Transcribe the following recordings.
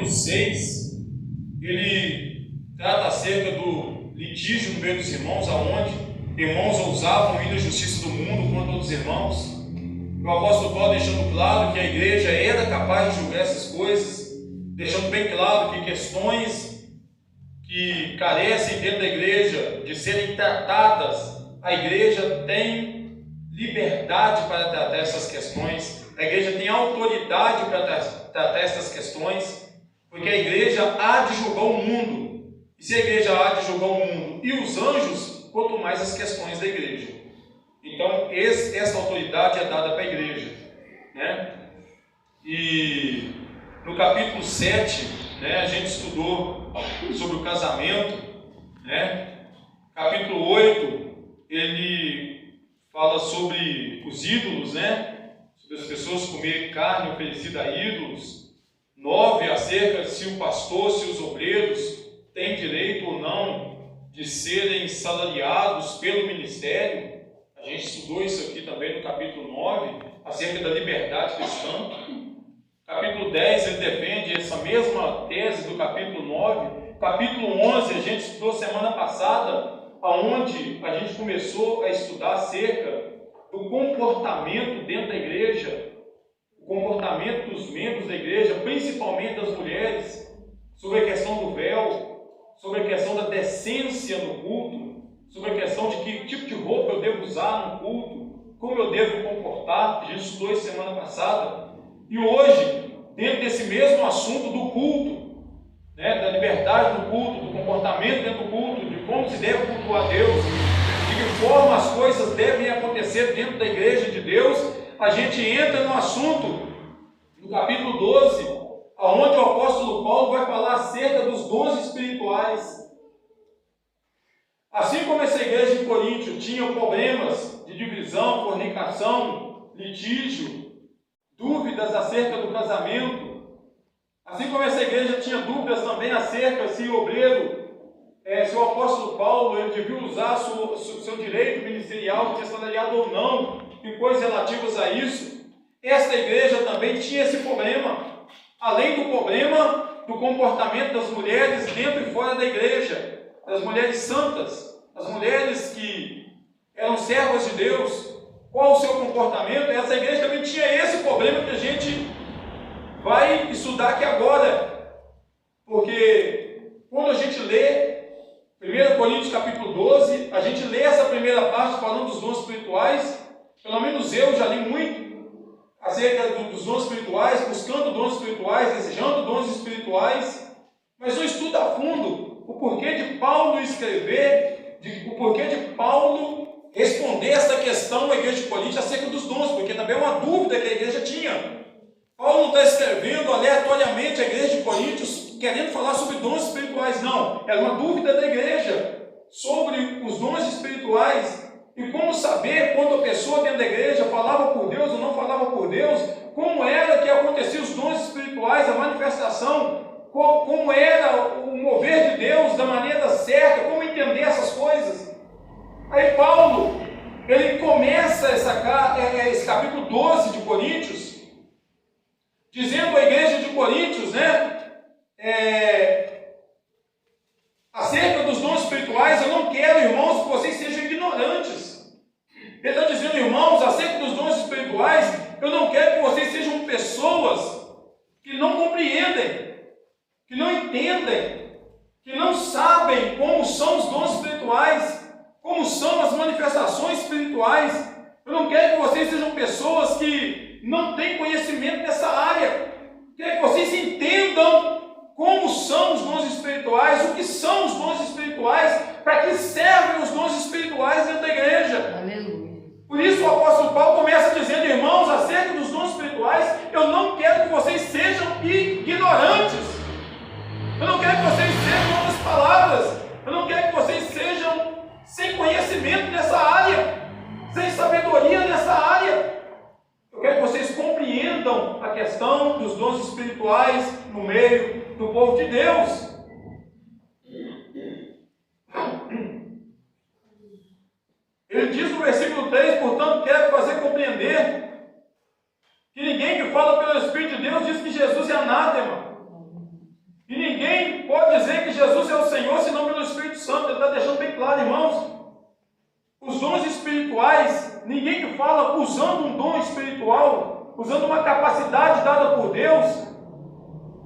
6, ele trata acerca do litígio no meio dos irmãos, aonde irmãos ousavam ir na justiça do mundo contra outros irmãos. O apóstolo Paulo deixando claro que a igreja era capaz de julgar essas coisas, deixando bem claro que questões que carecem dentro da igreja de serem tratadas, a igreja tem liberdade para tratar essas questões, a igreja tem autoridade para tratar essas questões, porque a igreja há de julgar o mundo, e se a igreja há de julgar o mundo e os anjos, quanto mais as questões da igreja. Então, essa autoridade é dada para a igreja, né? E no capítulo 7, né, a gente estudou sobre o casamento, né? Capítulo 8, ele fala sobre os ídolos, né? Sobre as pessoas comerem carne oferecida a ídolos. 9, acerca se o pastor, se os obreiros têm direito ou não de serem salariados pelo ministério. A gente estudou isso aqui também no capítulo 9, acerca da liberdade cristã. Capítulo 10, ele defende essa mesma tese do capítulo 9. Capítulo 11, a gente estudou semana passada, onde a gente começou a estudar acerca do comportamento dentro da igreja, o comportamento dos membros da igreja, principalmente das mulheres, sobre a questão do véu, sobre a questão da decência no culto, sobre a questão de que tipo de roupa eu devo usar no culto, como eu devo comportar. A gente estudou isso semana passada. E hoje, dentro desse mesmo assunto do culto, né, da liberdade do culto, do comportamento dentro do culto, de como se deve cultuar a Deus, de que forma as coisas devem acontecer dentro da igreja de Deus, a gente entra no assunto do capítulo 12, onde o apóstolo Paulo vai falar acerca dos dons espirituais. Assim como essa igreja de Coríntio tinha problemas de divisão, fornicação, litígio, dúvidas acerca do casamento, assim como essa igreja tinha dúvidas também acerca se o obreiro, se o apóstolo Paulo, ele devia usar seu direito ministerial de ser salariado ou não, e coisas relativas a isso, esta igreja também tinha esse problema, além do problema do comportamento das mulheres dentro e fora da igreja, das mulheres santas, as mulheres que eram servas de Deus. Qual o seu comportamento? Essa igreja também tinha esse problema que a gente vai estudar aqui agora, porque quando a gente lê 1 Coríntios capítulo 12, a gente lê essa primeira parte falando dos dons espirituais. Pelo menos eu já li muito acerca dos dons espirituais, buscando dons espirituais, desejando dons espirituais, mas não estuda a fundo o porquê de Paulo escrever, o porquê de Paulo responder essa questão à igreja de Corinto acerca dos dons, porque também é uma dúvida que a igreja tinha. Paulo não está escrevendo aleatoriamente à igreja de Coríntios querendo falar sobre dons espirituais, não. Era uma dúvida da igreja sobre os dons espirituais e como saber quando a pessoa dentro da igreja falava por Deus ou não falava por Deus, como era que acontecia os dons espirituais, a manifestação, como era o mover de Deus da maneira certa, como entender essas coisas. Aí Paulo, ele começa esse capítulo 12 de Coríntios, dizendo à igreja de Coríntios, né, acerca dos dons espirituais, eu não quero, irmãos, que vocês sejam ignorantes. Ele está dizendo, irmãos, acerca dos dons espirituais, eu não quero que vocês sejam pessoas que não compreendem, que não entendem, que não sabem como são os dons espirituais, como são as manifestações espirituais. Eu não quero que vocês sejam pessoas que não têm conhecimento nessa área. Quero que vocês entendam como são os dons espirituais, o que são os dons espirituais, para que servem os dons espirituais dentro da igreja. Aleluia. Por isso o apóstolo Paulo começa dizendo, irmãos, acerca dos dons espirituais, eu não quero que vocês sejam ignorantes. Eu não quero que vocês sejam, em outras palavras, eu não quero que vocês sejam sem conhecimento nessa área, sem sabedoria nessa área. Eu quero que vocês compreendam a questão dos dons espirituais no meio do povo de Deus. Ele diz no versículo 3, portanto, quero fazer compreender que ninguém que fala pelo Espírito de Deus diz que Jesus é anátema. pode dizer que Jesus é o Senhor senão pelo Espírito Santo. Ele está deixando bem claro, irmãos. Os dons espirituais, ninguém que fala usando um dom espiritual, usando uma capacidade dada por Deus,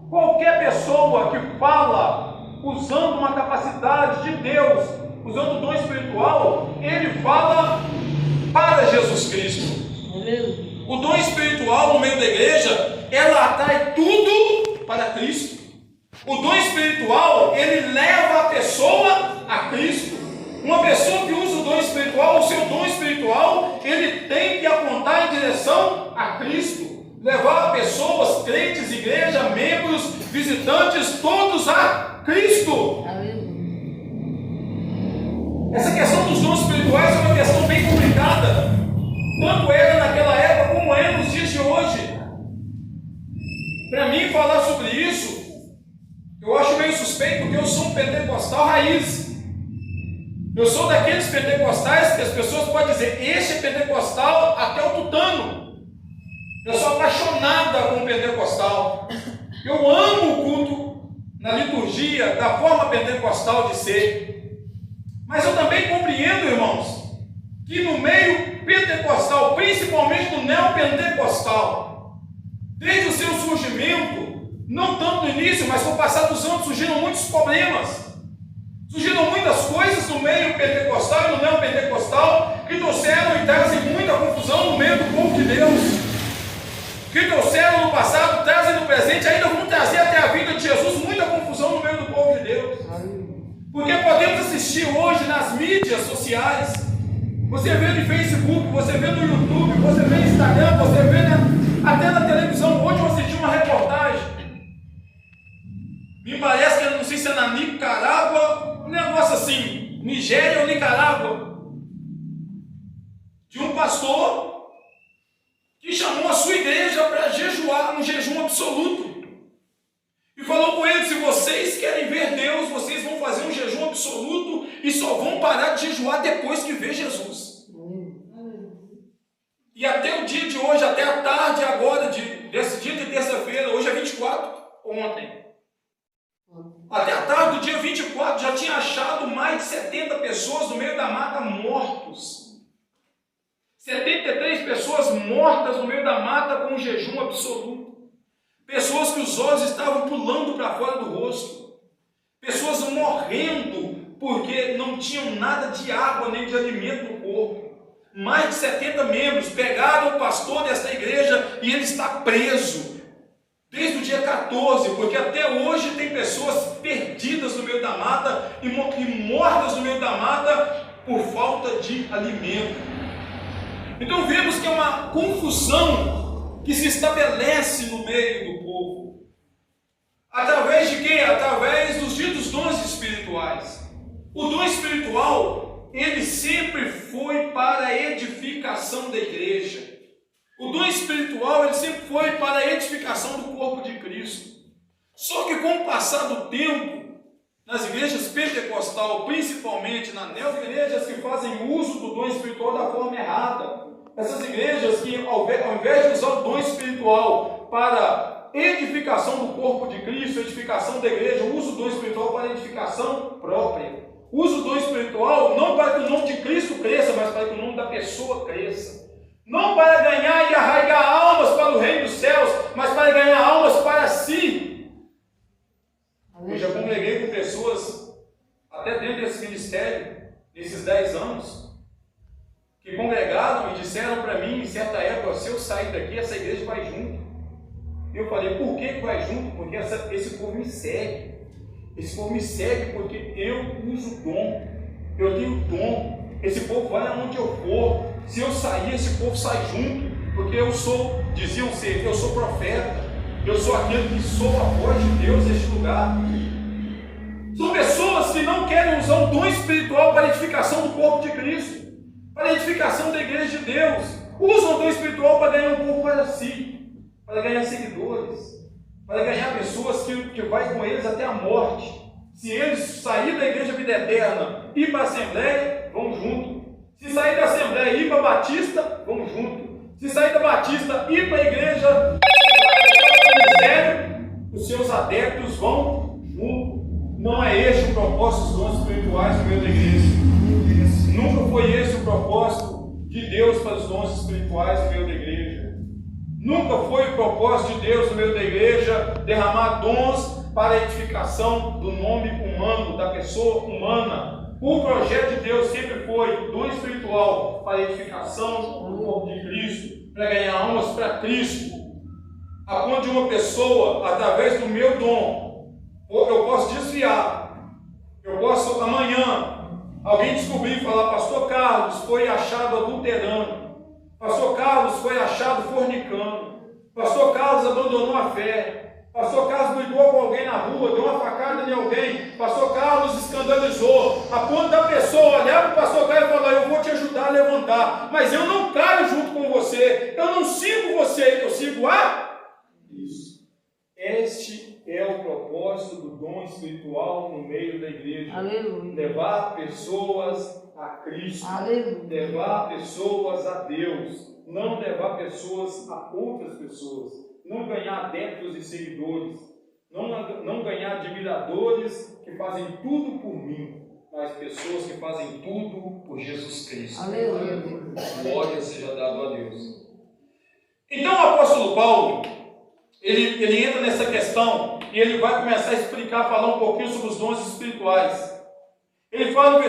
qualquer pessoa que fala usando uma capacidade de Deus, usando o dom espiritual, ele fala para Jesus Cristo. O dom espiritual no meio da igreja, ela atrai tudo para Cristo. O dom espiritual, ele leva a pessoa a Cristo. Uma pessoa que usa o dom espiritual, o seu dom espiritual, ele tem que apontar em direção a Cristo. Levar pessoas, crentes, igreja, membros, visitantes, todos a Cristo. Essa questão dos dons espirituais é uma questão bem complicada. Tanto era naquela época como é nos dias de hoje. Para mim falar sobre isso, eu acho meio suspeito, porque eu sou um pentecostal raiz. Eu sou daqueles pentecostais que as pessoas podem dizer, este é pentecostal até o tutano. Eu sou apaixonada com o pentecostal. Eu amo o culto na liturgia, da forma pentecostal de ser. Mas eu também compreendo, irmãos, que no meio pentecostal, principalmente no neopentecostal, desde o seu surgimento, não tanto no início, mas com o passar dos anos, surgiram muitos problemas. Surgiram muitas coisas no meio pentecostal e no neopentecostal que trouxeram e trazem muita confusão no meio do povo de Deus. Que trouxeram no passado, trazem no presente, ainda vão trazer até a vida de Jesus muita confusão no meio do povo de Deus. Porque podemos assistir hoje nas mídias sociais, você vê no Facebook, você vê no YouTube, você vê no Instagram, você vê até na televisão. Hoje eu assisti uma reportagem, me parece que, não sei se é na Nicarágua, um negócio assim, Nigéria ou Nicarágua, de um pastor que chamou a sua igreja para jejuar, um jejum absoluto. E falou com eles, se vocês querem ver Deus, vocês vão fazer um jejum absoluto e só vão parar de jejuar depois que ver Jesus. E até o dia de hoje, até a tarde agora, desse dia de terça-feira, hoje é 24, ontem. Até a tarde do dia 24 já tinha achado mais de 70 pessoas no meio da mata mortos. 73 pessoas mortas no meio da mata com um jejum absoluto. Pessoas que os olhos estavam pulando para fora do rosto. Pessoas morrendo porque não tinham nada de água nem de alimento no corpo. Mais de 70 membros pegaram o pastor desta igreja e ele está preso. Desde o dia 14, porque até hoje tem pessoas perdidas no meio da mata e mortas no meio da mata por falta de alimento. Então vemos que é uma confusão que se estabelece no meio do povo. Através de quê? Através dos ditos dons espirituais. O dom espiritual, ele sempre foi para a edificação da igreja. O dom espiritual, ele sempre foi para a edificação do corpo de Cristo. Só que com o passar do tempo, nas igrejas pentecostal, principalmente nas neo-igrejas que fazem uso do dom espiritual da forma errada, essas igrejas que ao invés de usar o dom espiritual para edificação do corpo de Cristo, edificação da igreja, usa o dom espiritual para edificação própria. Usa o dom espiritual não para que o nome de Cristo cresça, mas para que o nome da pessoa cresça. Não para ganhar e arraigar almas para o reino dos céus, mas para ganhar almas para si. Eu já congreguei com pessoas, até dentro desse ministério, nesses 10 anos, que congregaram e disseram para mim, em certa época, se eu sair daqui, essa igreja vai junto. E eu falei, por que vai junto? Porque esse povo me segue. Esse povo me segue porque eu uso dom. Eu tenho dom. Esse povo vai aonde eu for. Se eu sair, esse povo sai junto, porque eu sou, diziam ser, eu sou profeta, eu sou aquele que sou a voz de Deus neste lugar. São pessoas que não querem usar o dom espiritual para a edificação do corpo de Cristo, para a edificação da igreja de Deus. Usam o dom espiritual para ganhar um povo para si, para ganhar seguidores, para ganhar pessoas que vai com eles até a morte. Se eles saírem da igreja vida eterna e ir para a Assembleia, vão junto. Se sair da Assembleia e ir para a Batista, vamos junto. Se sair da Batista e ir para a igreja, os seus adeptos vão junto. Não é este o propósito dos dons espirituais no meio da igreja. Nunca foi esse o propósito de Deus para os dons espirituais no meio da igreja. Nunca foi o propósito de Deus no meio da igreja derramar dons para a edificação do nome humano, da pessoa humana. O projeto de Deus sempre foi dom espiritual para a edificação do corpo de Cristo, para ganhar almas para Cristo. A ponto de uma pessoa, através do meu dom, eu posso desviar, eu posso amanhã, alguém descobrir e falar: pastor Carlos foi achado adulterando, pastor Carlos foi achado fornicando, pastor Carlos abandonou a fé, pastor Carlos brigou com alguém na rua, deu uma facada em alguém, pastor Carlos escandalizou, a ponto da pessoa olhar para o pastor Carlos e falar: eu vou te ajudar a levantar, mas eu não caio junto com você, eu não sigo você, eu sigo a isso. Este é o propósito do dom espiritual no meio da igreja. Aleluia. Levar pessoas a Cristo. Aleluia. Levar pessoas a Deus. Não levar pessoas a outras pessoas. Não ganhar adeptos e seguidores. Não ganhar admiradores que fazem tudo por mim, mas pessoas que fazem tudo por Jesus Cristo. Aleluia. Glória seja dada a Deus. Então o apóstolo Paulo, ele entra nessa questão e ele vai começar a explicar, falar um pouquinho sobre os dons espirituais. Ele fala no